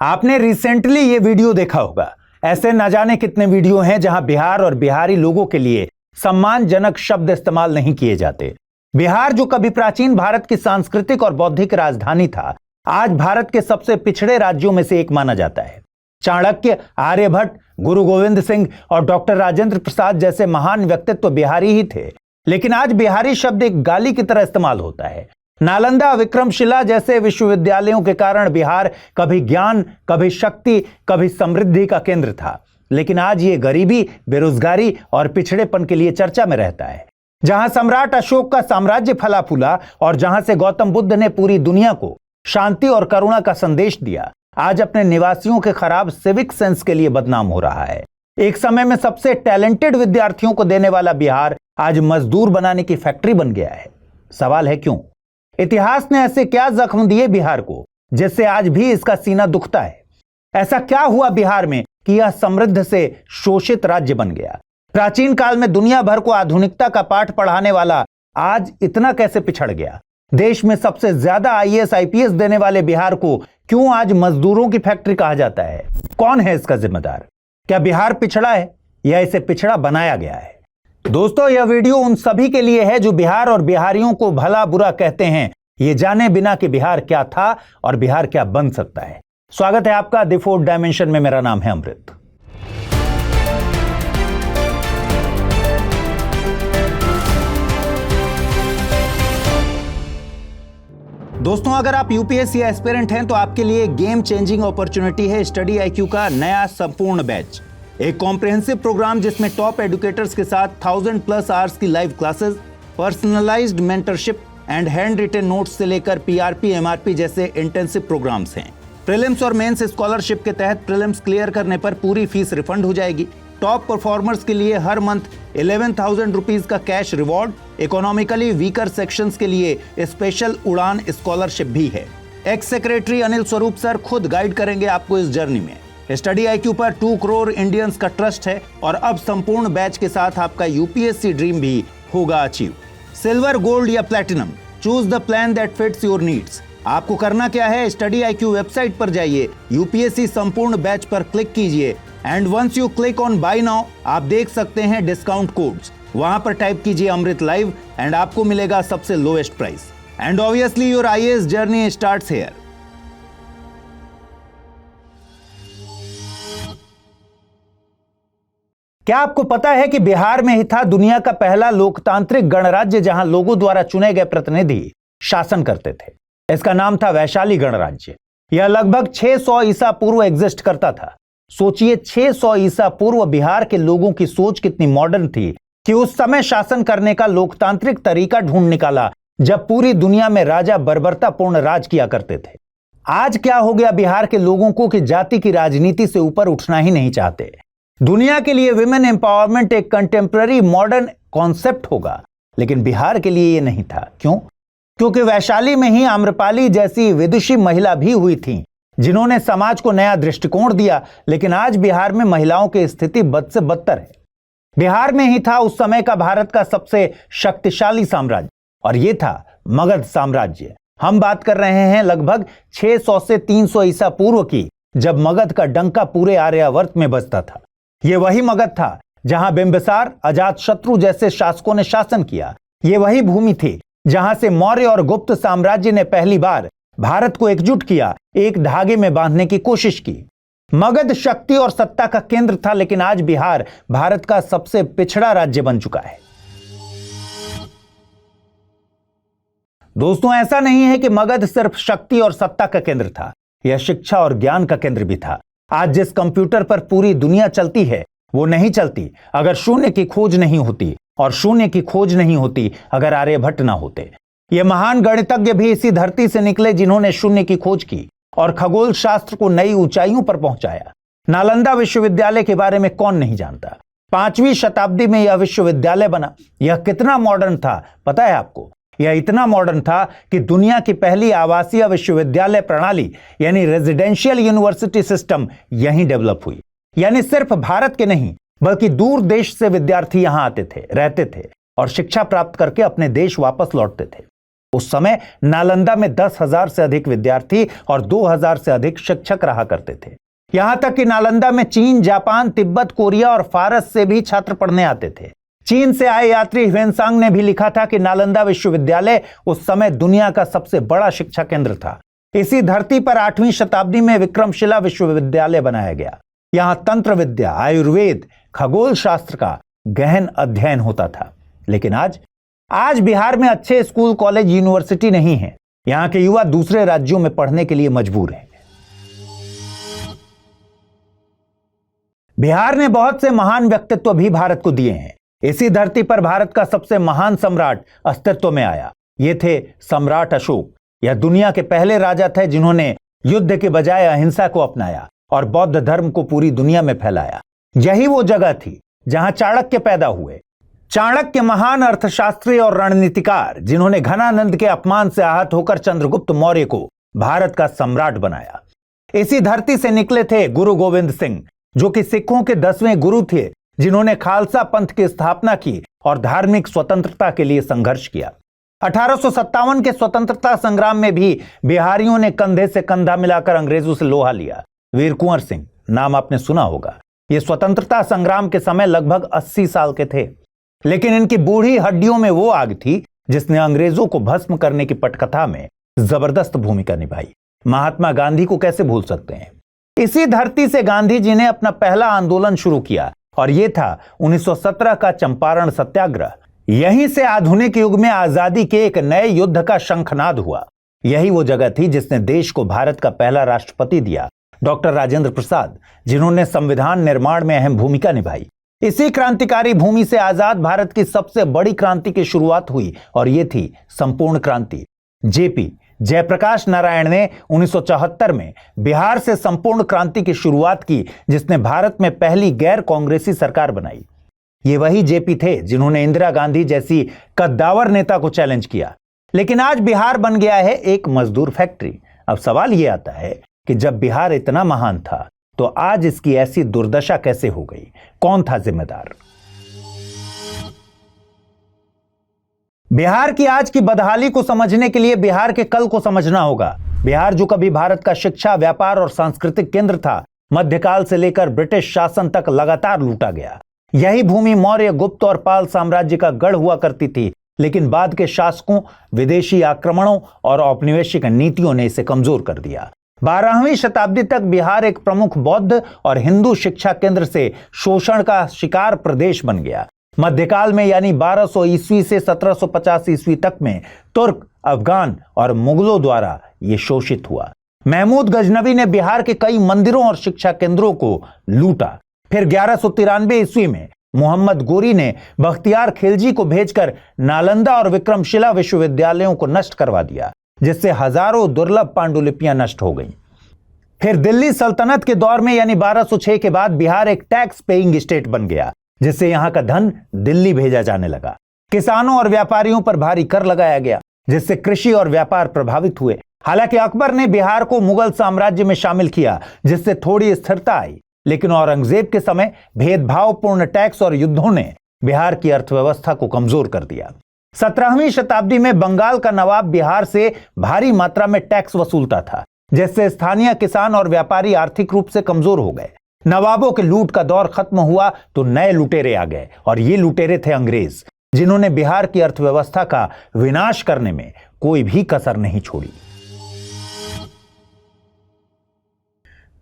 आपने रिसेंटली ये वीडियो देखा होगा। ऐसे न जाने कितने वीडियो हैं जहां बिहार और बिहारी लोगों के लिए सम्मानजनक शब्द इस्तेमाल नहीं किए जाते। बिहार जो कभी प्राचीन भारत की सांस्कृतिक और बौद्धिक राजधानी था, आज भारत के सबसे पिछड़े राज्यों में से एक माना जाता है। चाणक्य, आर्यभट्ट, गुरु गोविंद सिंह और डॉक्टर राजेंद्र प्रसाद जैसे महान व्यक्तित्व बिहारी ही थे, लेकिन आज बिहारी शब्द एक गाली की तरह इस्तेमाल होता है। नालंदा, विक्रमशिला जैसे विश्वविद्यालयों के कारण बिहार कभी ज्ञान, कभी शक्ति, कभी समृद्धि का केंद्र था, लेकिन आज ये गरीबी, बेरोजगारी और पिछड़ेपन के लिए चर्चा में रहता है। जहां सम्राट अशोक का साम्राज्य फला फूला और जहां से गौतम बुद्ध ने पूरी दुनिया को शांति और करुणा का संदेश दिया, आज अपने निवासियों के खराब सिविक सेंस के लिए बदनाम हो रहा है। एक समय में सबसे टैलेंटेड विद्यार्थियों को देने वाला बिहार आज मजदूर बनाने की फैक्ट्री बन गया है। सवाल है क्यों? इतिहास ने ऐसे क्या जख्म दिए बिहार को जिससे आज भी इसका सीना दुखता है? ऐसा क्या हुआ बिहार में कि यह समृद्ध से शोषित राज्य बन गया? प्राचीन काल में दुनिया भर को आधुनिकता का पाठ पढ़ाने वाला आज इतना कैसे पिछड़ गया? देश में सबसे ज्यादा आईएएस आईपीएस देने वाले बिहार को क्यों आज मजदूरों की फैक्ट्री कहा जाता है? कौन है इसका जिम्मेदार? क्या बिहार पिछड़ा है या इसे पिछड़ा बनाया गया है? दोस्तों, यह वीडियो उन सभी के लिए है जो बिहार और बिहारियों को भला बुरा कहते हैं, ये जाने बिना कि बिहार क्या था और बिहार क्या बन सकता है। स्वागत है आपका द फोर्थ डायमेंशन में। मेरा नाम है अमृत। दोस्तों, अगर आप यूपीएससी एस्पिरेंट हैं तो आपके लिए गेम चेंजिंग अपॉर्चुनिटी है स्टडी आईक्यू का नया संपूर्ण बैच। एक कॉम्प्रिहेंसिव प्रोग्राम जिसमें टॉप एडुकेटर्स के साथ 1000+ आवर्स की live classes, personalised mentorship and hand written notes से लेकर पीआरपी, एमआरपी जैसे इंटेंसिव प्रोग्राम्स हैं। प्रीलिम्स और मेंस स्कॉलरशिप के तहत प्रीलिम्स क्लियर करने पर पूरी फीस रिफंड हो जाएगी। टॉप परफॉर्मर्स के लिए हर मंथ 11,000 रुपीज का cash reward, economically weaker sections के लिए स्पेशल उड़ान स्कॉलरशिप भी है। X secretary Anil Swarup sir खुद गाइड करेंगे आपको इस जर्नी में। स्टडी आईक्यू पर 2 करोड़ इंडियंस का ट्रस्ट है और अब संपूर्ण बैच के साथ आपका यूपीएससी ड्रीम भी होगा अचीव। सिल्वर, गोल्ड या platinum, choose the plan that fits your needs. आपको करना क्या है? स्टडी आईक्यू वेबसाइट पर जाइए, यूपीएससी संपूर्ण बैच पर क्लिक कीजिए and once you click on buy now, आप देख सकते हैं डिस्काउंट कोड्स। वहां पर टाइप कीजिए अमृत लाइव एंड आपको मिलेगा सबसे lowest price. And obviously your IAS journey starts here. क्या आपको पता है कि बिहार में ही था दुनिया का पहला लोकतांत्रिक गणराज्य जहां लोगों द्वारा चुने गए प्रतिनिधि शासन करते थे? इसका नाम था वैशाली गणराज्य। यह लगभग 600 ईसा पूर्व एग्जिस्ट करता था। सोचिए, 600 ईसा पूर्व बिहार के लोगों की सोच कितनी मॉडर्न थी कि उस समय शासन करने का लोकतांत्रिक तरीका ढूंढ निकाला जब पूरी दुनिया में राजा बर्बरतापूर्ण राज किया करते थे। आज क्या हो गया बिहार के लोगों को कि जाति की राजनीति से ऊपर उठना ही नहीं चाहते। दुनिया के लिए विमेन एम्पावरमेंट एक कंटेम्पररी मॉडर्न कॉन्सेप्ट होगा, लेकिन बिहार के लिए यह नहीं था। क्यों? क्योंकि वैशाली में ही आम्रपाली जैसी विदुषी महिला भी हुई थी जिन्होंने समाज को नया दृष्टिकोण दिया। लेकिन आज बिहार में महिलाओं की स्थिति बद से बदतर है। बिहार में ही था उस समय का भारत का सबसे शक्तिशाली साम्राज्य और यह था मगध साम्राज्य। हम बात कर रहे हैं लगभग 600 से 300 ईसा पूर्व की, जब मगध का डंका पूरे आर्यावर्त में बजता था। यह वही मगध था जहां बिंबिसार, अजातशत्रु जैसे शासकों ने शासन किया। यह वही भूमि थी जहां से मौर्य और गुप्त साम्राज्य ने पहली बार भारत को एकजुट किया, एक धागे में बांधने की कोशिश की। मगध शक्ति और सत्ता का केंद्र था, लेकिन आज बिहार भारत का सबसे पिछड़ा राज्य बन चुका है। दोस्तों, ऐसा नहीं है कि मगध सिर्फ शक्ति और सत्ता का केंद्र था, यह शिक्षा और ज्ञान का केंद्र भी था। आज जिस कंप्यूटर पर पूरी दुनिया चलती है वो नहीं चलती अगर शून्य की खोज नहीं होती, और शून्य की खोज नहीं होती अगर आर्यभट्ट ना होते। ये महान गणितज्ञ भी इसी धरती से निकले जिन्होंने शून्य की खोज की और खगोल शास्त्र को नई ऊंचाइयों पर पहुंचाया। नालंदा विश्वविद्यालय के बारे में कौन नहीं जानता? 5वीं शताब्दी में यह विश्वविद्यालय बना। यह कितना मॉडर्न था पता है आपको? यह इतना मॉडर्न था कि दुनिया की पहली आवासीय विश्वविद्यालय प्रणाली यानी रेजिडेंशियल यूनिवर्सिटी सिस्टम यहीं डेवलप हुई। यानी सिर्फ भारत के नहीं बल्कि दूर देश से विद्यार्थी यहां आते थे, रहते थे और शिक्षा प्राप्त करके अपने देश वापस लौटते थे। उस समय नालंदा में 10,000 से अधिक विद्यार्थी और 2,000 से अधिक शिक्षक रहा करते थे। यहां तक कि नालंदा में चीन, जापान, तिब्बत, कोरिया और फारस से भी छात्र पढ़ने आते थे। चीन से आए यात्री ह्वेनसांग ने भी लिखा था कि नालंदा विश्वविद्यालय उस समय दुनिया का सबसे बड़ा शिक्षा केंद्र था। इसी धरती पर 8वीं शताब्दी में विक्रमशिला विश्वविद्यालय बनाया गया। यहां तंत्र विद्या, आयुर्वेद, खगोल शास्त्र का गहन अध्ययन होता था। लेकिन आज बिहार में अच्छे स्कूल, कॉलेज, यूनिवर्सिटी नहीं है। यहां के युवा दूसरे राज्यों में पढ़ने के लिए मजबूर हैं। बिहार ने बहुत से महान व्यक्तित्व भी भारत को दिए हैं। इसी धरती पर भारत का सबसे महान सम्राट अस्तित्व में आया। ये थे सम्राट अशोक। यह दुनिया के पहले राजा थे जिन्होंने युद्ध के बजाय अहिंसा को अपनाया और बौद्ध धर्म को पूरी दुनिया में फैलाया। यही वो जगह थी जहां चाणक्य पैदा हुए। चाणक्य महान अर्थशास्त्री और रणनीतिकार, जिन्होंने घनानंद के अपमान से आहत होकर चंद्रगुप्त मौर्य को भारत का सम्राट बनाया। इसी धरती से निकले थे गुरु गोविंद सिंह, जो कि सिखों के 10वें गुरु थे, जिन्होंने खालसा पंथ की स्थापना की और धार्मिक स्वतंत्रता के लिए संघर्ष किया। 1857 के स्वतंत्रता संग्राम में भी बिहारियों ने कंधे से कंधा मिलाकर अंग्रेजों से लोहा लिया। वीर कुंवर सिंह नाम आपने सुना होगा। ये स्वतंत्रता संग्राम के समय लगभग 80 साल के थे, लेकिन इनकी बूढ़ी हड्डियों में वो आग थी जिसने अंग्रेजों को भस्म करने की पटकथा में जबरदस्त भूमिका निभाई। महात्मा गांधी को कैसे भूल सकते हैं। इसी धरती से गांधी जी ने अपना पहला आंदोलन शुरू किया और यह था 1917 का चंपारण सत्याग्रह। यहीं से आधुनिक युग में आजादी के एक नए युद्ध का शंखनाद हुआ। यही वो जगह थी जिसने देश को भारत का पहला राष्ट्रपति दिया, डॉक्टर राजेंद्र प्रसाद, जिन्होंने संविधान निर्माण में अहम भूमिका निभाई। इसी क्रांतिकारी भूमि से आजाद भारत की सबसे बड़ी क्रांति की शुरुआत हुई और यह थी संपूर्ण क्रांति। जेपी जयप्रकाश नारायण ने 1974 में बिहार से संपूर्ण क्रांति की शुरुआत की, जिसने भारत में पहली गैर कांग्रेसी सरकार बनाई। ये वही जेपी थे जिन्होंने इंदिरा गांधी जैसी कद्दावर नेता को चैलेंज किया। लेकिन आज बिहार बन गया है एक मजदूर फैक्ट्री। अब सवाल यह आता है कि जब बिहार इतना महान था तो आज इसकी ऐसी दुर्दशा कैसे हो गई? कौन था जिम्मेदार? बिहार की आज की बदहाली को समझने के लिए बिहार के कल को समझना होगा। बिहार जो कभी भारत का शिक्षा, व्यापार और सांस्कृतिक केंद्र था, मध्यकाल से लेकर ब्रिटिश शासन तक लगातार लूटा गया। यही भूमि मौर्य, गुप्त और पाल साम्राज्य का गढ़ हुआ करती थी, लेकिन बाद के शासकों, विदेशी आक्रमणों और औपनिवेशिक नीतियों ने इसे कमजोर कर दिया। 12वीं शताब्दी तक बिहार एक प्रमुख बौद्ध और हिंदू शिक्षा केंद्र से शोषण का शिकार प्रदेश बन गया। मध्यकाल में यानी 1200 ईस्वी से 1750 ईस्वी तक में तुर्क, अफगान और मुगलों द्वारा यह शोषित हुआ। महमूद गजनवी ने बिहार के कई मंदिरों और शिक्षा केंद्रों को लूटा। फिर 1193 ईस्वी में मोहम्मद गोरी ने बख्तियार खिलजी को भेजकर नालंदा और विक्रमशिला विश्वविद्यालयों को नष्ट करवा दिया, जिससे हजारों दुर्लभ पांडुलिपियां नष्ट हो गईं। फिर दिल्ली सल्तनत के दौर में यानी 1206 के बाद बिहार एक टैक्स पेइंग स्टेट बन गया, जिससे यहां का धन दिल्ली भेजा जाने लगा। किसानों और व्यापारियों पर भारी कर लगाया गया, जिससे कृषि और व्यापार प्रभावित हुए। हालांकि अकबर ने बिहार को मुगल साम्राज्य में शामिल किया, जिससे थोड़ी स्थिरता आई, लेकिन औरंगजेब के समय भेदभावपूर्ण टैक्स और युद्धों ने बिहार की अर्थव्यवस्था को कमजोर कर दिया। 17वीं शताब्दी में बंगाल का नवाब बिहार से भारी मात्रा में टैक्स वसूलता था, जिससे स्थानीय किसान और व्यापारी आर्थिक रूप से कमजोर हो गए। नवाबों के लूट का दौर खत्म हुआ तो नए लुटेरे आ गए, और ये लुटेरे थे अंग्रेज, जिन्होंने बिहार की अर्थव्यवस्था का विनाश करने में कोई भी कसर नहीं छोड़ी।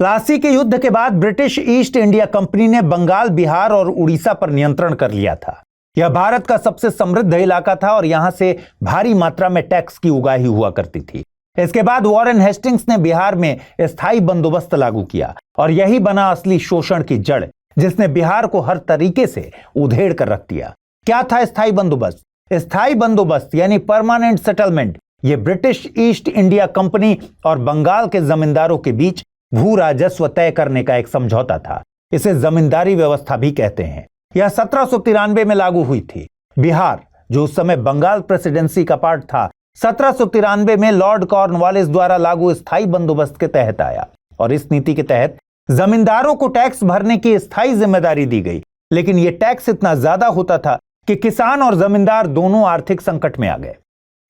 प्लासी के युद्ध के बाद ब्रिटिश ईस्ट इंडिया कंपनी ने बंगाल, बिहार और उड़ीसा पर नियंत्रण कर लिया था। यह भारत का सबसे समृद्ध इलाका था और यहां से भारी मात्रा में टैक्स की उगाही हुआ करती थी। इसके बाद वॉरेन हेस्टिंग्स ने बिहार में स्थायी बंदोबस्त लागू किया, और यही बना असली शोषण की जड़, जिसने बिहार को हर तरीके से उधेड़ कर रख दिया। क्या था स्थायी बंदोबस्त? स्थायी बंदोबस्त यानी परमानेंट सेटलमेंट, यह ब्रिटिश ईस्ट इंडिया कंपनी और बंगाल के जमींदारों के बीच भू राजस्व तय करने का एक समझौता था। इसे जमींदारी व्यवस्था भी कहते हैं। यह 1793 में लागू हुई थी। बिहार, जो उस समय बंगाल प्रेसिडेंसी का पार्ट था, 1793 में लॉर्ड कॉर्नवालिस द्वारा लागू स्थायी बंदोबस्त के तहत आया, और इस नीति के तहत जमींदारों को टैक्स भरने की स्थायी जिम्मेदारी दी गई। लेकिन यह टैक्स इतना ज्यादा होता था कि किसान और जमींदार दोनों आर्थिक संकट में आ गए।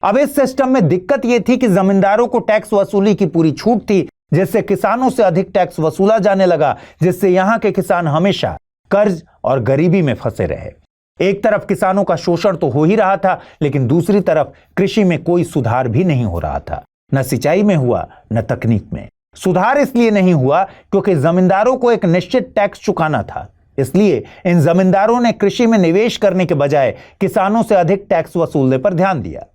अब इस सिस्टम में दिक्कत यह थी कि जमींदारों को टैक्स वसूली की पूरी छूट थी, जिससे किसानों से अधिक टैक्स वसूला जाने लगा, जिससे यहां के किसान हमेशा कर्ज और गरीबी में फंसे रहे। एक तरफ किसानों का शोषण तो हो ही रहा था, लेकिन दूसरी तरफ कृषि में कोई सुधार भी नहीं हो रहा था। न सिंचाई में हुआ, न तकनीक में। सुधार इसलिए नहीं हुआ क्योंकि जमींदारों को एक निश्चित टैक्स चुकाना था। इसलिए इन जमींदारों ने कृषि में निवेश करने के बजाय किसानों से अधिक टैक्स वसूलने पर ध्यान दिया।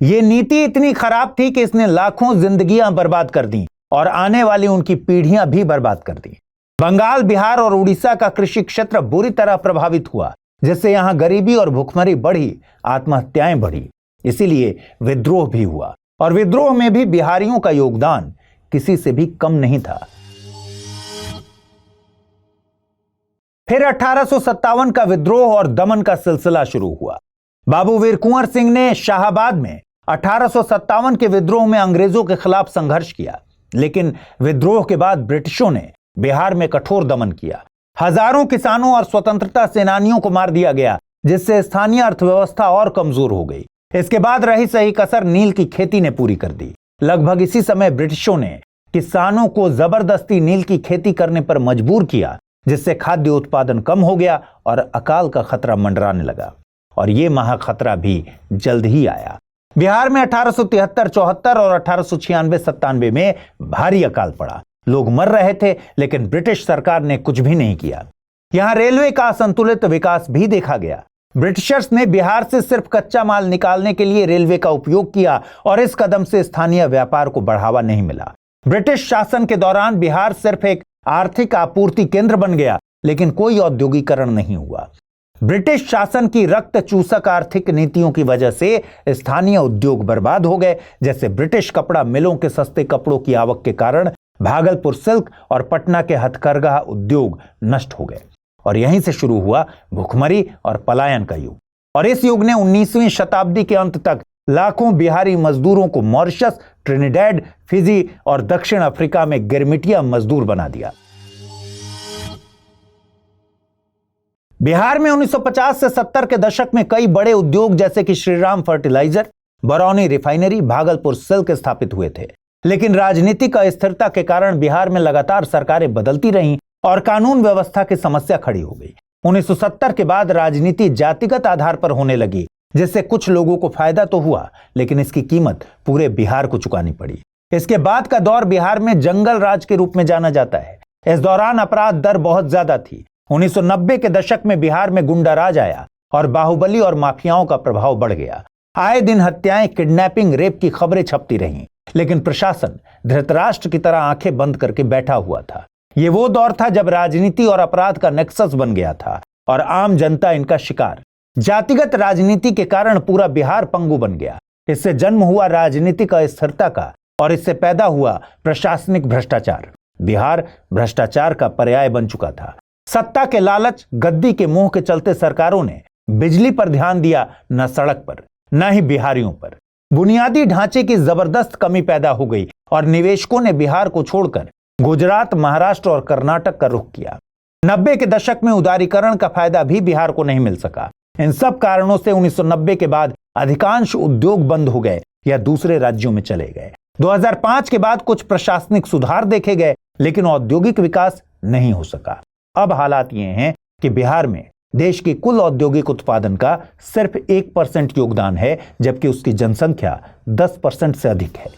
यह नीति इतनी खराब थी कि इसने लाखों जिंदगियां बर्बाद कर दी और आने वाली उनकी पीढ़ियां भी बर्बाद कर दी। बंगाल, बिहार और उड़ीसा का कृषि क्षेत्र बुरी तरह प्रभावित हुआ, जिससे यहां गरीबी और भुखमरी बढ़ी, आत्महत्याएं बढ़ी। इसीलिए विद्रोह भी हुआ, और विद्रोह में भी बिहारियों का योगदान किसी से भी कम नहीं था। फिर 1857 का विद्रोह और दमन का सिलसिला शुरू हुआ। बाबू वीर कुंवर सिंह ने शाहाबाद में 1857 के विद्रोह में अंग्रेजों के खिलाफ संघर्ष किया, लेकिन विद्रोह के बाद ब्रिटिशों ने बिहार में कठोर दमन किया। हजारों किसानों और स्वतंत्रता सेनानियों को मार दिया गया, जिससे स्थानीय अर्थव्यवस्था और कमजोर हो गई। इसके बाद रही सही कसर नील की खेती ने पूरी कर दी। लगभग इसी समय ब्रिटिशों ने किसानों को जबरदस्ती नील की खेती करने पर मजबूर किया, जिससे खाद्य उत्पादन कम हो गया और अकाल का खतरा मंडराने लगा। और यह महाखतरा भी जल्द ही आया। बिहार में 1873-74 और 1896-97 में भारी अकाल पड़ा। लोग मर रहे थे, लेकिन ब्रिटिश सरकार ने कुछ भी नहीं किया। यहां रेलवे का असंतुलित विकास भी देखा गया। ब्रिटिशर्स ने बिहार से सिर्फ कच्चा माल निकालने के लिए रेलवे का उपयोग किया, और इस कदम से स्थानीय व्यापार को बढ़ावा नहीं मिला। ब्रिटिश शासन के दौरान बिहार सिर्फ एक आर्थिक आपूर्ति केंद्र बन गया, लेकिन कोई औद्योगिकरण नहीं हुआ। ब्रिटिश शासन की रक्त चूसक आर्थिक नीतियों की वजह से स्थानीय उद्योग बर्बाद हो गए। जैसे ब्रिटिश कपड़ा मिलों के सस्ते कपड़ों की आवक के कारण भागलपुर सिल्क और पटना के हथकरघा उद्योग नष्ट हो गए, और यहीं से शुरू हुआ भुखमरी और पलायन का युग। और इस युग ने 19वीं शताब्दी के अंत तक लाखों बिहारी मजदूरों को मॉरिशस, ट्रिनिडैड, फिजी और दक्षिण अफ्रीका में गिरमिटिया मजदूर बना दिया। बिहार में 1950 से 70 के दशक में कई बड़े उद्योग जैसे कि Shriram fertiliser, Barauni refinery, Bhagalpur silk स्थापित हुए थे। लेकिन राजनीतिक अस्थिरता के कारण बिहार में लगातार सरकारें बदलती रहीं और कानून व्यवस्था की समस्या खड़ी हो गई। 1970 के बाद राजनीति जातिगत आधार पर होने लगी, जिससे कुछ लोगों को फायदा तो हुआ, लेकिन इसकी कीमत पूरे बिहार को चुकानी पड़ी। इसके बाद का दौर बिहार में जंगल राज के रूप में जाना जाता है। इस दौरान अपराध दर बहुत ज्यादा थी। 1990 के दशक में बिहार में गुंडा राज आया और बाहुबली और माफियाओं का प्रभाव बढ़ गया। आए दिन हत्याएं, किडनैपिंग, रेप की खबरें छपती रहीं, लेकिन प्रशासन धृतराष्ट्र की तरह आंखें बंद करके बैठा हुआ था। ये वो दौर था जब राजनीति और अपराध का नेक्सस बन गया था और आम जनता इनका शिकार। जातिगत राजनीति के कारण पूरा बिहार पंगु बन गया। इससे जन्म हुआ राजनीतिक अस्थिरता का, और इससे पैदा हुआ प्रशासनिक भ्रष्टाचार। बिहार भ्रष्टाचार का पर्याय बन चुका था। सत्ता के लालच, गद्दी के मोह के चलते सरकारों ने बिजली पर ध्यान दिया, न सड़क पर, न ही बिहारियों पर। बुनियादी ढांचे की जबरदस्त कमी पैदा हो गई और निवेशकों ने बिहार को छोड़कर गुजरात, महाराष्ट्र और कर्नाटक का रुख किया। 90 के दशक में उदारीकरण का फायदा भी बिहार को नहीं मिल सका। इन सब कारणों से 1990 के बाद अधिकांश उद्योग बंद हो गए या दूसरे राज्यों में चले गए। 2005 के बाद कुछ प्रशासनिक सुधार देखे गए, लेकिन औद्योगिक विकास नहीं हो सका। अब हालात ये हैं कि बिहार में देश के कुल औद्योगिक उत्पादन का सिर्फ 1% योगदान है, जबकि उसकी जनसंख्या 10% से अधिक है।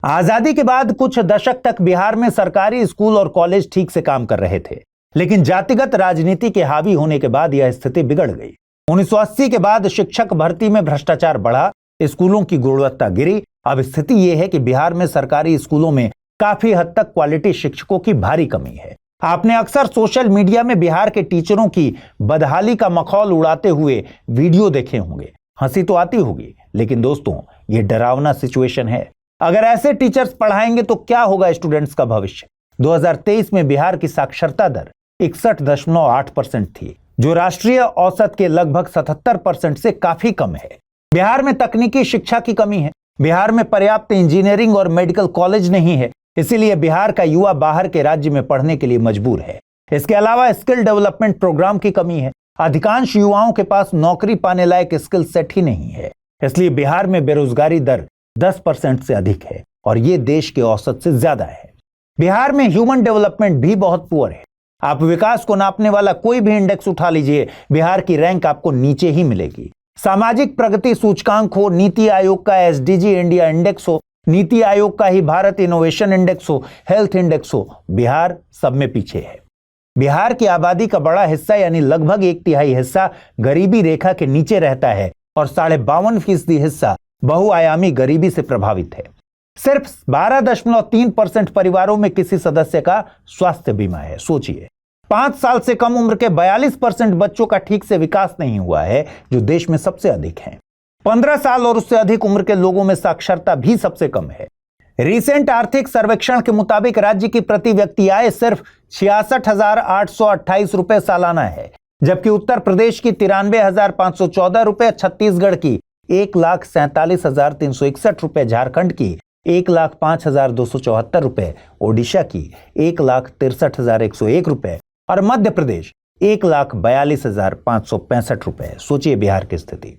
आजादी के बाद कुछ दशक तक बिहार में सरकारी स्कूल और कॉलेज ठीक से काम कर रहे थे, लेकिन जातिगत राजनीति के हावी होने के बाद यह स्थिति बिगड़ गई। 1980 के बाद शिक्षक भर्ती में भ्रष्टाचार बढ़ा, स्कूलों की गुणवत्ता गिरी। अब स्थिति यह है कि बिहार में सरकारी स्कूलों में काफी हद तक क्वालिटी शिक्षकों की भारी कमी है। आपने अक्सर सोशल मीडिया में बिहार के टीचरों की बदहाली का मखौल उड़ाते हुए वीडियो देखे होंगे। हंसी तो आती होगी, लेकिन दोस्तों ये डरावना सिचुएशन है। अगर ऐसे टीचर्स पढ़ाएंगे तो क्या होगा स्टूडेंट्स का भविष्य। 2023 में बिहार की साक्षरता दर 61.8% थी, जो राष्ट्रीय औसत के लगभग 77% से काफी कम है। बिहार में तकनीकी शिक्षा की कमी है। बिहार में पर्याप्त इंजीनियरिंग और मेडिकल कॉलेज नहीं है, इसीलिए बिहार का युवा बाहर के राज्य में पढ़ने के लिए मजबूर है। इसके अलावा स्किल डेवलपमेंट प्रोग्राम की कमी है। अधिकांश युवाओं के पास नौकरी पाने लायक स्किल सेट ही नहीं है। इसलिए बिहार में बेरोजगारी दर 10% से अधिक है और ये देश के औसत से ज्यादा है। बिहार में ह्यूमन डेवलपमेंट भी बहुत पुअर है। आप विकास को नापने वाला कोई भी इंडेक्स उठा लीजिए, बिहार की रैंक आपको नीचे ही मिलेगी। सामाजिक प्रगति सूचकांक हो, नीति आयोग का एसडीजी इंडिया इंडेक्स हो, नीति आयोग का ही भारत इनोवेशन इंडेक्स हो, हेल्थ इंडेक्स हो, बिहार सब में पीछे है। बिहार की आबादी का बड़ा हिस्सा यानी लगभग 1/3 हिस्सा गरीबी रेखा के नीचे रहता है और 52.5% हिस्सा बहुआयामी गरीबी से प्रभावित है। सिर्फ 12.3% परिवारों में किसी सदस्य का स्वास्थ्य बीमा है। सोचिए, 5 साल से कम उम्र के 42% बच्चों का ठीक से विकास नहीं हुआ है, जो देश में सबसे अधिक है। 15 साल और उससे अधिक उम्र के लोगों में साक्षरता भी सबसे कम है। रिसेंट आर्थिक सर्वेक्षण के मुताबिक राज्य की प्रति व्यक्ति आय सिर्फ 66,828 रुपए सालाना है, जबकि उत्तर प्रदेश की 93,514 रुपए, छत्तीसगढ़ की 1,47,361 रुपए, झारखंड की 1,05,274 रुपए, ओडिशा की 1,63,101 रुपए और मध्य प्रदेश 1,42,565 रुपए। सोचिए बिहार की स्थिति।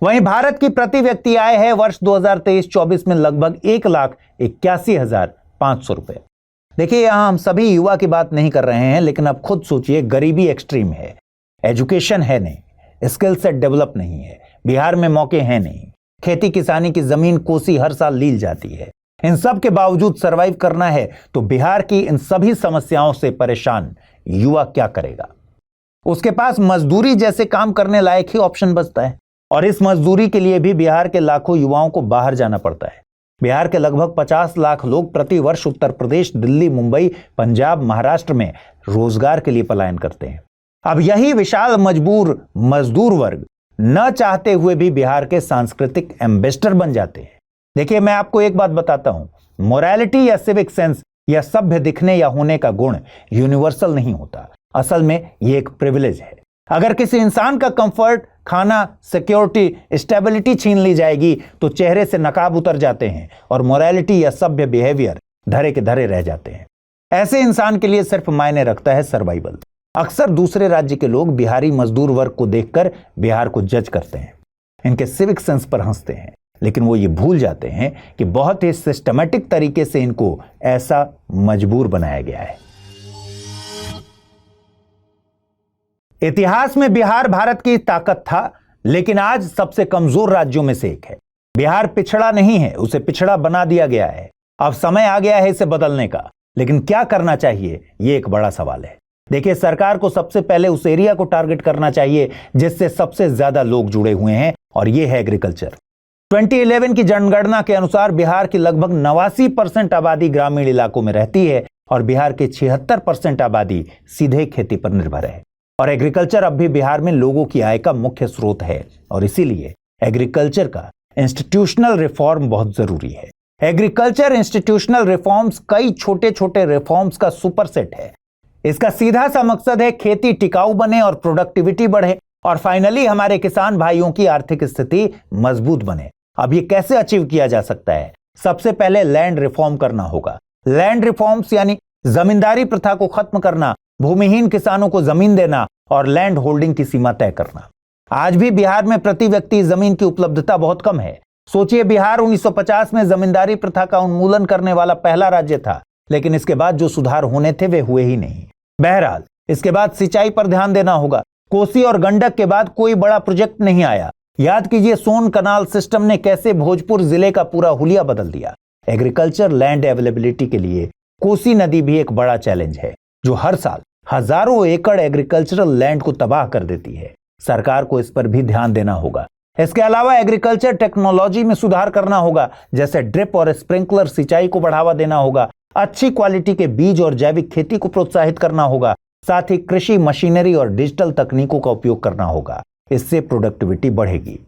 वहीं भारत की प्रति व्यक्ति आय है वर्ष 2023-24 में लगभग 1,81,500 रुपए। देखिए, यहां हम सभी युवा की बात नहीं कर रहे हैं, लेकिन अब खुद सोचिए, गरीबी एक्सट्रीम है, एजुकेशन है नहीं, स्किल सेट डेवलप नहीं है, बिहार में मौके हैं नहीं, खेती किसानी की जमीन कोसी हर साल लील जाती है। इन सब के बावजूद सरवाइव करना है तो बिहार की इन सभी समस्याओं से परेशान युवा क्या करेगा? उसके पास मजदूरी जैसे काम करने लायक ही ऑप्शन बचता है और इस मजदूरी के लिए भी बिहार के लाखों युवाओं को बाहर जाना पड़ता है। बिहार के लगभग 50 लाख लोग प्रति वर्ष उत्तर प्रदेश, दिल्ली, मुंबई, पंजाब, महाराष्ट्र में रोजगार के लिए पलायन करते हैं। अब यही विशाल मजबूर मजदूर वर्ग न चाहते हुए भी बिहार के सांस्कृतिक एम्बेसडर बन जाते हैं। देखिए, मैं आपको एक बात बताता हूं, मोरालिटी या सिविक सेंस या सभ्य दिखने या होने का गुण यूनिवर्सल नहीं होता। असल में ये एक प्रिविलेज है। अगर किसी इंसान का कंफर्ट, खाना, सिक्योरिटी, स्टेबिलिटी छीन ली जाएगी तो चेहरे से नकाब उतर जाते हैं और मोरालिटी या सभ्य बिहेवियर धरे के धरे रह जाते हैं। ऐसे इंसान के लिए सिर्फ मायने रखता है सर्वाइवल। अक्सर दूसरे राज्य के लोग बिहारी मजदूर वर्ग को देखकर बिहार को जज करते हैं, इनके सिविक सेंस पर हंसते हैं, लेकिन वो ये भूल जाते हैं कि बहुत ही सिस्टमैटिक तरीके से इनको ऐसा मजबूर बनाया गया है। इतिहास में बिहार भारत की ताकत था, लेकिन आज सबसे कमजोर राज्यों में से एक है। बिहार पिछड़ा नहीं है, उसे पिछड़ा बना दिया गया है। अब समय आ गया है इसे बदलने का, लेकिन क्या करना चाहिए, ये एक बड़ा सवाल है। देखिए, सरकार को सबसे पहले उस एरिया को टारगेट करना चाहिए जिससे सबसे ज्यादा लोग जुड़े हुए हैं, और ये है एग्रीकल्चर। 2011 की जनगणना के अनुसार बिहार की लगभग 89% आबादी ग्रामीण इलाकों में रहती है और बिहार की 76% आबादी सीधे खेती पर निर्भर है। और एग्रीकल्चर अब भी बिहार में लोगों की आय का मुख्य स्रोत है और इसीलिए एग्रीकल्चर का इंस्टीट्यूशनल रिफॉर्म बहुत जरूरी है। एग्रीकल्चर इंस्टीट्यूशनल रिफॉर्म्स कई छोटे छोटे रिफॉर्म्स का सुपरसेट है। इसका सीधा सा मकसद है खेती टिकाऊ बने और प्रोडक्टिविटी बढ़े और फाइनली हमारे किसान भाइयों की आर्थिक स्थिति मजबूत बने। अब ये कैसे अचीव किया जा सकता है? सबसे पहले लैंड रिफॉर्म करना होगा। लैंड रिफॉर्म्स यानी जमींदारी प्रथा को खत्म करना, भूमिहीन किसानों को जमीन देना और लैंड होल्डिंग की सीमा तय करना। आज भी बिहार में प्रति व्यक्ति जमीन की उपलब्धता बहुत कम है। सोचिए, बिहार 1950 में जमींदारी प्रथा का उन्मूलन करने वाला पहला राज्य था, लेकिन इसके बाद जो सुधार होने थे वे हुए ही नहीं। बहरहाल, इसके बाद सिंचाई पर ध्यान देना होगा। कोसी और गंडक के बाद कोई बड़ा प्रोजेक्ट नहीं आया। याद कीजिए, सोन कनाल सिस्टम ने कैसे भोजपुर जिले का पूरा हुलिया बदल दिया। एग्रीकल्चर लैंड अवेलेबिलिटी के लिए कोसी नदी भी एक बड़ा चैलेंज है, जो हर साल हजारों एकड़ एग्रीकल्चरल लैंड को तबाह कर देती है। सरकार को इस पर भी ध्यान देना होगा। इसके अलावा एग्रीकल्चर टेक्नोलॉजी में सुधार करना होगा, जैसे ड्रिप और स्प्रिंकलर सिंचाई को बढ़ावा देना होगा। अच्छी क्वालिटी के बीज और जैविक खेती को प्रोत्साहित करना होगा। साथ ही कृषि मशीनरी और डिजिटल तकनीकों का उपयोग करना होगा। इससे प्रोडक्टिविटी बढ़ेगी।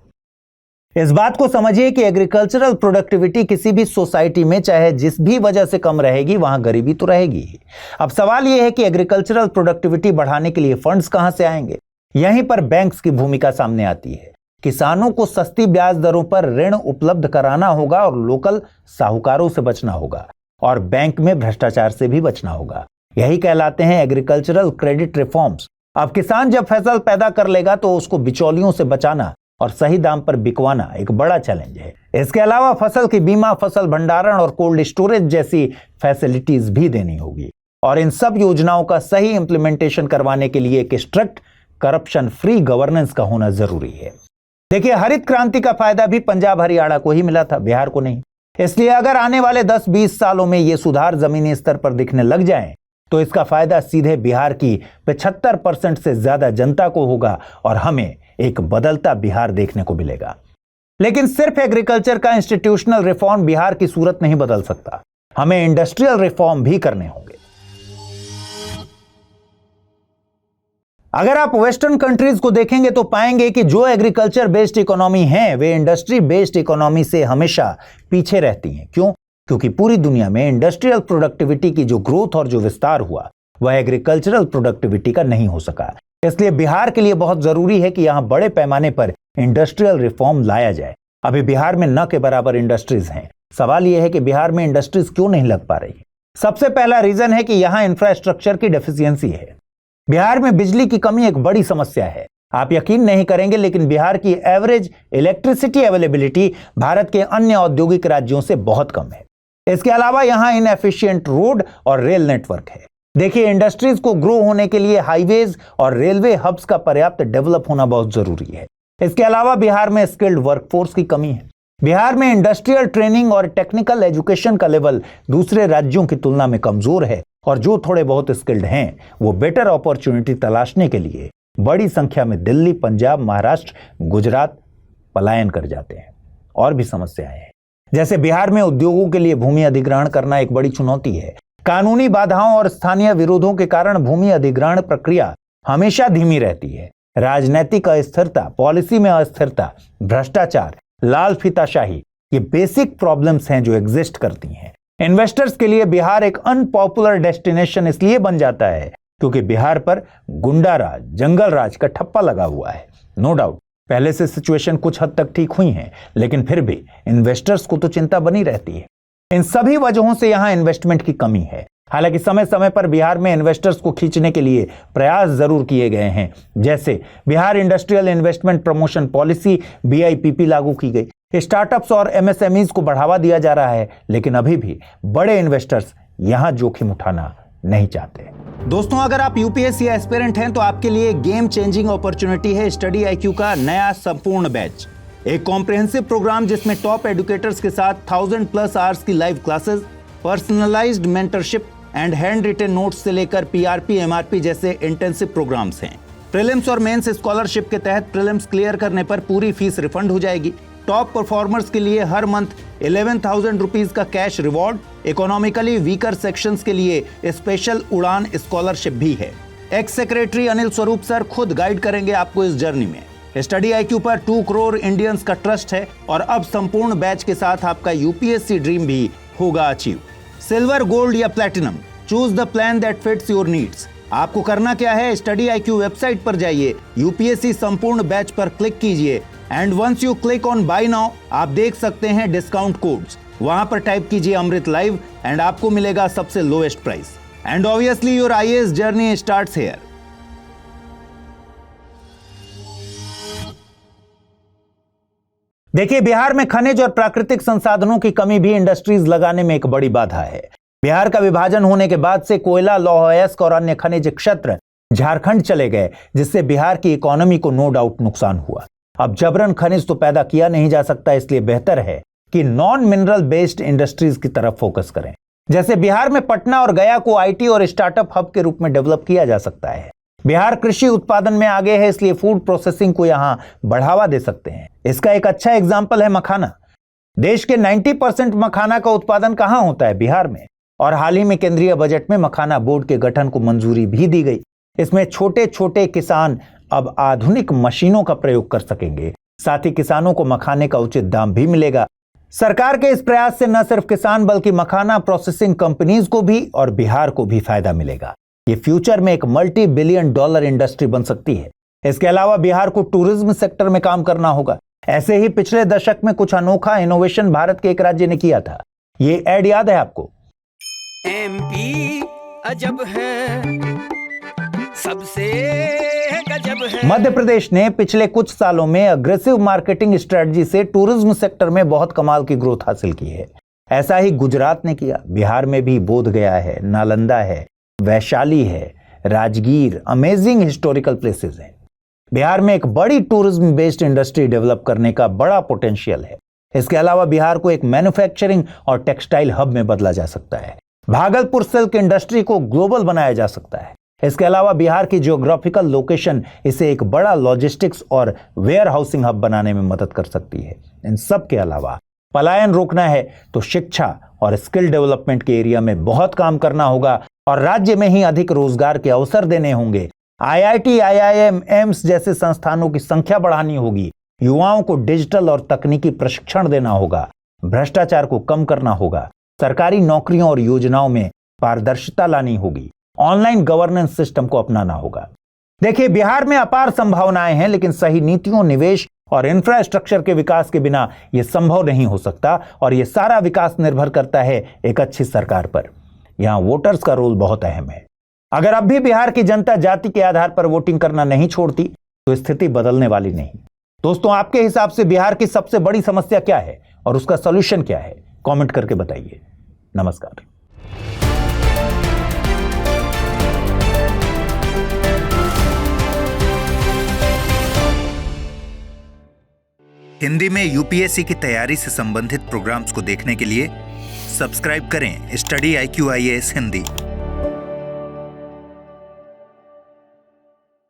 इस बात को समझिए कि एग्रीकल्चरल प्रोडक्टिविटी किसी भी सोसाइटी में चाहे जिस भी वजह से कम रहेगी, वहां गरीबी तो रहेगी। अब सवाल यह है कि एग्रीकल्चरल प्रोडक्टिविटी बढ़ाने के लिए फंड्स कहां से आएंगे? यहीं पर बैंक्स की भूमिका सामने आती है। किसानों को सस्ती ब्याज दरों पर ऋण उपलब्ध कराना होगा और लोकल साहूकारों से बचना होगा और बैंक में भ्रष्टाचार से भी बचना होगा। यही कहलाते हैं एग्रीकल्चरल क्रेडिट रिफॉर्म्स। अब किसान जब फसल पैदा कर लेगा तो उसको बिचौलियों से बचाना और सही दाम पर बिकवाना एक बड़ा चैलेंज है। इसके अलावा फसल की बीमा, फसल भंडारण और कोल्ड स्टोरेज जैसी फैसिलिटीज भी देनी होगी और इन सब योजनाओं का सही इंप्लीमेंटेशन करवाने के लिए एक स्ट्रिक्ट करप्शन फ्री गवर्नेंस का होना जरूरी है। देखिए, हरित क्रांति का फायदा भी पंजाब हरियाणा को ही मिला था, बिहार को नहीं। इसलिए अगर आने वाले 10-20 सालों में ये सुधार जमीनी स्तर पर दिखने लग जाएं, तो इसका फायदा सीधे बिहार की 75% से ज्यादा जनता को होगा और हमें एक बदलता बिहार देखने को मिलेगा। लेकिन सिर्फ एग्रीकल्चर का इंस्टीट्यूशनल रिफॉर्म बिहार की सूरत नहीं बदल सकता, हमें इंडस्ट्रियल रिफॉर्म भी करने होंगे। अगर आप वेस्टर्न कंट्रीज को देखेंगे तो पाएंगे कि जो एग्रीकल्चर बेस्ड इकोनॉमी है वे इंडस्ट्री बेस्ड इकोनॉमी से हमेशा पीछे रहती हैं। क्यों? क्योंकि पूरी दुनिया में इंडस्ट्रियल प्रोडक्टिविटी की जो ग्रोथ और जो विस्तार हुआ वह एग्रीकल्चरल प्रोडक्टिविटी का नहीं हो सका। इसलिए बिहार के लिए बहुत जरूरी है कि यहां बड़े पैमाने पर इंडस्ट्रियल रिफॉर्म लाया जाए। अभी बिहार में न के बराबर इंडस्ट्रीज हैं। सवाल यह है कि बिहार में इंडस्ट्रीज क्यों नहीं लग पा रही? सबसे पहला रीजन है कि यहां इंफ्रास्ट्रक्चर की डेफिशिएंसी है। बिहार में बिजली की कमी एक बड़ी समस्या है। आप यकीन नहीं करेंगे, लेकिन बिहार की एवरेज इलेक्ट्रिसिटी अवेलेबिलिटी भारत के अन्य औद्योगिक राज्यों से बहुत कम है। इसके अलावा यहां इनएफिशिएंट रोड और रेल नेटवर्क है। देखिए, इंडस्ट्रीज को ग्रो होने के लिए हाईवेज और रेलवे हब्स का पर्याप्त डेवलप होना बहुत जरूरी है। इसके अलावा बिहार में स्किल्ड वर्कफोर्स की कमी है। बिहार में इंडस्ट्रियल ट्रेनिंग और टेक्निकल एजुकेशन का लेवल दूसरे राज्यों की तुलना में कमजोर है और जो थोड़े बहुत स्किल्ड हैं वो बेटर अपॉर्चुनिटी तलाशने के लिए बड़ी संख्या में दिल्ली, पंजाब, महाराष्ट्र, गुजरात पलायन कर जाते हैं। और भी समस्याएं हैं, जैसे बिहार में उद्योगों के लिए भूमि अधिग्रहण करना एक बड़ी चुनौती है। कानूनी बाधाओं और स्थानीय विरोधों के कारण भूमि अधिग्रहण प्रक्रिया हमेशा धीमी रहती है। राजनीतिक अस्थिरता, पॉलिसी में अस्थिरता, भ्रष्टाचार, लाल फीताशाही, ये बेसिक प्रॉब्लम्स हैं जो एग्जिस्ट करती हैं। इन्वेस्टर्स के लिए बिहार एक अनपॉपुलर डेस्टिनेशन इसलिए बन जाता है क्योंकि बिहार पर गुंडा राज, जंगल राज का ठप्पा लगा हुआ है। नो डाउट पहले से सिचुएशन कुछ हद तक ठीक हुई है, लेकिन फिर भी इन्वेस्टर्स को तो चिंता बनी रहती है। इन सभी वजहों से यहां इन्वेस्टमेंट की कमी है। हालांकि समय समय पर बिहार में इन्वेस्टर्स को खींचने के लिए प्रयास जरूर किए गए हैं, जैसे Bihar industrial investment promotion policy BIPP लागू की गई। स्टार्टअप्स और MSMEs को बढ़ावा दिया जा रहा है, लेकिन अभी भी बड़े इन्वेस्टर्स यहां जोखिम उठाना नहीं चाहते। दोस्तों, अगर आप UPSC एस्पिरेंट हैं तो आपके लिए गेम चेंजिंग अपॉर्चुनिटी है स्टडी IQ का नया संपूर्ण बैच। एक कॉम्प्रिहेंसिव प्रोग्राम जिसमें टॉप एडुकेटर्स के साथ 1000+ आवर्स की live classes, personalised mentorship and hand written notes से लेकर PRP, MRP जैसे इंटेंसिव प्रोग्राम्स हैं। प्रीलिम्स और मेंस स्कॉलरशिप के तहत प्रीलिम्स क्लियर करने पर पूरी फीस रिफंड हो जाएगी। टॉप परफॉर्मर्स के लिए हर मंथ 11,000 रुपीज का cash reward, economically weaker sections के लिए स्पेशल उड़ान स्कॉलरशिप भी है। X secretary Anil Swarup sir खुद गाइड करेंगे आपको इस जर्नी में। स्टडी IQ पर 2 करोड़ इंडियंस का ट्रस्ट है और अब संपूर्ण बैच के साथ आपका UPSC ड्रीम भी होगा अचीव। सिल्वर, गोल्ड या platinum, choose the plan that fits your needs. आपको करना क्या है, स्टडी IQ वेबसाइट पर जाइए, UPSC संपूर्ण बैच पर क्लिक कीजिए and once you click on buy now आप देख सकते हैं डिस्काउंट कोड्स। वहां पर टाइप कीजिए अमृत लाइव एंड आपको मिलेगा सबसे lowest price. And obviously your IAS journey starts here. देखिए, बिहार में खनिज और प्राकृतिक संसाधनों की कमी भी इंडस्ट्रीज लगाने में एक बड़ी बाधा है। बिहार का विभाजन होने के बाद से कोयला, लौह अयस्क और अन्य खनिज क्षेत्र झारखंड चले गए, जिससे बिहार की इकोनॉमी को नो डाउट नुकसान हुआ। अब जबरन खनिज तो पैदा किया नहीं जा सकता, इसलिए बेहतर है कि नॉन मिनरल बेस्ड इंडस्ट्रीज की तरफ फोकस करें। जैसे बिहार में पटना और गया को IT और स्टार्टअप हब के रूप में डेवलप किया जा सकता है। बिहार कृषि उत्पादन में आगे है, इसलिए फूड प्रोसेसिंग को यहां बढ़ावा दे सकते हैं। इसका एक अच्छा एग्जाम्पल है मखाना। देश के 90% मखाना का उत्पादन कहां होता है? बिहार में। और हाल ही में केंद्रीय बजट में मखाना बोर्ड के गठन को मंजूरी भी दी गई। इसमें छोटे छोटे किसान अब आधुनिक मशीनों का प्रयोग कर सकेंगे, साथ ही किसानों को मखाने का उचित दाम भी मिलेगा। सरकार के इस प्रयास से न सिर्फ किसान बल्कि मखाना प्रोसेसिंग कंपनीज को भी और बिहार को भी फायदा मिलेगा। ये फ्यूचर में एक $multi-billion इंडस्ट्री बन सकती है। इसके अलावा बिहार को टूरिज्म सेक्टर में काम करना होगा। ऐसे ही पिछले दशक में कुछ अनोखा इनोवेशन भारत के एक राज्य ने किया था। ये ऐड याद है आपको? MP अजब है, सबसे गजब है। मध्य प्रदेश ने पिछले कुछ सालों में अग्रेसिव मार्केटिंग स्ट्रेटजी से टूरिज्म सेक्टर में बहुत कमाल की ग्रोथ हासिल की है। ऐसा ही गुजरात ने किया। बिहार में भी बोध गया है, नालंदा है, वैशाली है, राजगीर, अमेजिंग हिस्टोरिकल प्लेसेस हैं। बिहार में एक बड़ी टूरिज्म बेस्ड इंडस्ट्री डेवलप करने का बड़ा पोटेंशियल है। इसके अलावा बिहार को एक मैन्युफैक्चरिंग और टेक्सटाइल हब में बदला जा सकता है। भागलपुर सिल्क इंडस्ट्री को ग्लोबल बनाया जा सकता है। इसके अलावा बिहार की जियोग्राफिकल लोकेशन इसे एक बड़ा लॉजिस्टिक्स और वेयर हाउसिंग हब बनाने में मदद कर सकती है। इन सब के अलावा पलायन रोकना है तो शिक्षा और स्किल डेवलपमेंट के एरिया में बहुत काम करना होगा और राज्य में ही अधिक रोजगार के अवसर देने होंगे। IIT, IIM, एम्स जैसे संस्थानों की संख्या बढ़ानी होगी। युवाओं को डिजिटल और तकनीकी प्रशिक्षण देना होगा। भ्रष्टाचार को कम करना होगा। सरकारी नौकरियों और योजनाओं में पारदर्शिता लानी होगी। ऑनलाइन गवर्नेंस सिस्टम को अपनाना होगा। देखिए, बिहार में अपार संभावनाएं हैं, लेकिन सही नीतियों, निवेश और इंफ्रास्ट्रक्चर के विकास के बिना यह संभव नहीं हो सकता और यह सारा विकास निर्भर करता है एक अच्छी सरकार पर। यहां वोटर्स का रोल बहुत अहम है। अगर अब भी बिहार की जनता जाति के आधार पर वोटिंग करना नहीं छोड़ती तो स्थिति बदलने वाली नहीं। दोस्तों, आपके हिसाब से बिहार की सबसे बड़ी समस्या क्या है और उसका सॉल्यूशन क्या है? कमेंट करके बताइए। नमस्कार। हिंदी में यूपीएससी की तैयारी से संबंधित प्रोग्राम्स को देखने के लिए सब्सक्राइब करें स्टडी IQ IAS हिंदी।